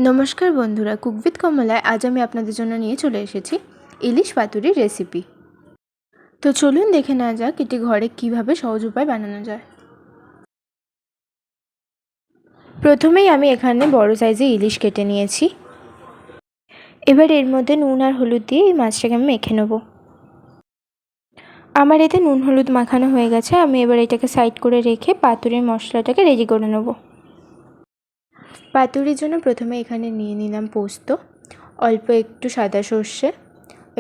নমস্কার বন্ধুরা, cook with কমলায় আজ আমি আপনাদের জন্য নিয়ে চলে এসেছি ইলিশ পাতুরির রেসিপি। তো চলুন দেখে নেওয়া যাক এটি ঘরে কিভাবে সহজ উপায় বানানো যায়। প্রথমেই আমি এখানে বড় সাইজে ইলিশ কেটে নিয়েছি। এবার এর মধ্যে নুন আর হলুদ দিয়ে এই মাছটাকে আমি মেখে নেব। আমার এতে নুন হলুদ মাখানো হয়ে গেছে। আমি এবার এটাকে সাইড করে রেখে পাতুরির মশলাটাকে রেডি করে নেব। পাতুরির জন্য প্রথমে এখানে নিয়ে নিলাম পোস্ত, অল্প একটু সাদা সর্ষে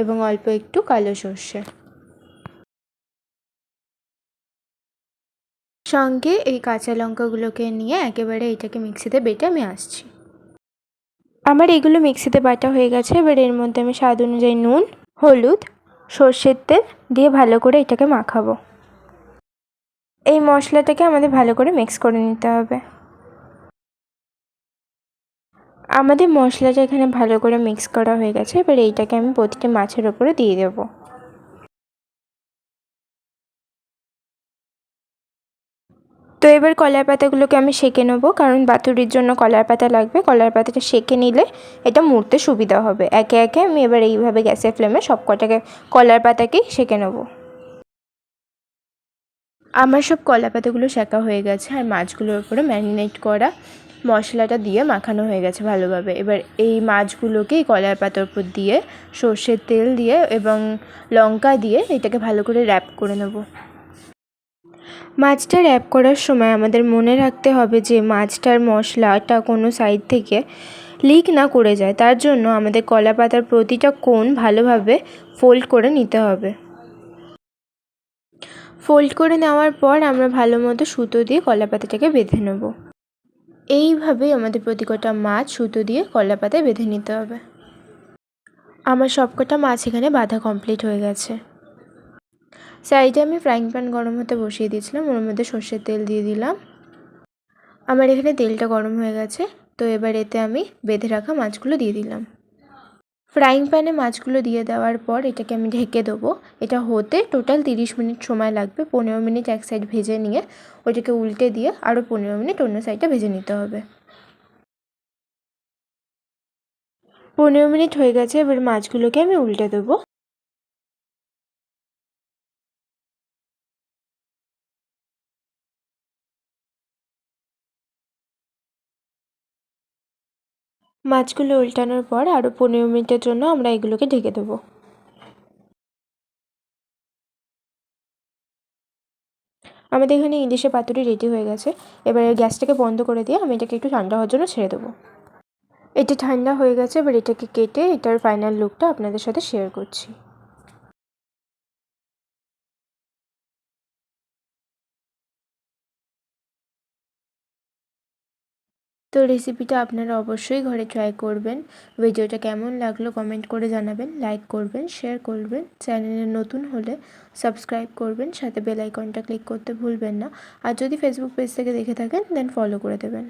এবং অল্প একটু কালো সর্ষে, সঙ্গে এই কাঁচা লঙ্কাগুলোকে নিয়ে একেবারে এটাকে মিক্সিতে বেটে আমি আসছি। আমার এগুলো মিক্সিতে বাটা হয়ে গেছে। এবার এর মধ্যে আমি স্বাদ অনুযায়ী নুন, হলুদ, সর্ষের তেল দিয়ে ভালো করে এটাকে মাখাবো। এই মশলাটাকে আমাদের ভালো করে মিক্স করে নিতে হবে। আমাদের মশলাটা এখানে ভালো করে মিক্স করা হয়ে গেছে। এবার এইটাকে আমি প্রতিটা মাছের ওপরে দিয়ে দেবো। তো এবার কলার পাতাগুলোকে আমি সেঁকে নেবো, কারণ পাতুরির জন্য কলার পাতা লাগবে। কলার পাতাটা সেঁকে নিলে এটা মুড়তে সুবিধা হবে। একে একে আমি এবার এইভাবে গ্যাসের ফ্লেমে সব কটাকে কলার পাতাকেই সেঁকে নেবো। আমার সব কলা পাতাগুলো সেঁকা হয়ে গেছে আর মাছগুলোর উপরে ম্যারিনেট করা মশলাটা দিয়ে মাখানো হয়ে গেছে ভালোভাবে। এবার এই মাছগুলোকে এই কলার পাতার উপর দিয়ে সর্ষের তেল দিয়ে এবং লঙ্কা দিয়ে এটাকে ভালো করে র্যাপ করে নেব। মাছটা র্যাপ করার সময় আমাদের মনে রাখতে হবে যে মাছটার মশলাটা কোনো সাইড থেকে লিক না করে যায়। তার জন্য আমাদের কলা পাতার প্রতিটা কোণ ভালোভাবে ফোল্ড করে নিতে হবে। ফোল্ড করে নেওয়ার পর আমরা ভালো মতো সুতো দিয়ে কলা পাতাটাকে বেঁধে নেব। এইভাবেই আমাদের প্রতি কটা মাছ সুতো দিয়ে কলা পাতায় বেঁধে নিতে হবে। আমার সবকটা মাছ এখানে বাঁধা কমপ্লিট হয়ে গেছে। সাইডে আমি ফ্রাইং প্যান গরম হতে বসিয়ে দিয়েছিলাম, ওর মধ্যে সর্ষের তেল দিয়ে দিলাম। আমার এখানে তেলটা গরম হয়ে গেছে। তো এবার এতে আমি বেঁধে রাখা মাছগুলো দিয়ে দিলাম। ফ্রাইং প্যানে মাছগুলো দিয়ে দেওয়ার পর এটাকে আমি ঢেকে দেবো। এটা হতে টোটাল 30 মিনিট সময় লাগবে। 15 মিনিট এক সাইড ভেজে নিয়ে ওইটাকে উল্টে দিয়ে আরও 15 মিনিট অন্য সাইডটা ভেজে নিতে হবে। 15 মিনিট হয়ে গেছে। এবার মাছগুলোকে আমি উল্টে দেবো। মাছগুলো উল্টানোর পর আরও 15 মিনিটের জন্য আমরা এগুলোকে ঢেকে দেবো। আমাদের এখানে ইলিশের পাতুরি রেডি হয়ে গেছে। এবার গ্যাসটাকে বন্ধ করে দিয়ে আমি এটাকে একটু ঠান্ডা হওয়ার জন্য ছেড়ে দেবো। এটা ঠান্ডা হয়ে গেছে। এবার এটাকে কেটে এটার ফাইনাল লুকটা আপনাদের সাথে শেয়ার করছি। তো রেসিপিটা আপনারা অবশ্যই ঘরে ট্রাই করবেন। ভিডিওটা কেমন লাগলো কমেন্ট করে জানাবেন, লাইক করবেন, শেয়ার করবেন, চ্যানেলে নতুন হলে সাবস্ক্রাইব করবেন, সাথে বেল আইকনটা ক্লিক করতে ভুলবেন না। আর যদি ফেসবুক পেজ থেকে দেখে থাকেন দেন ফলো করে দেবেন।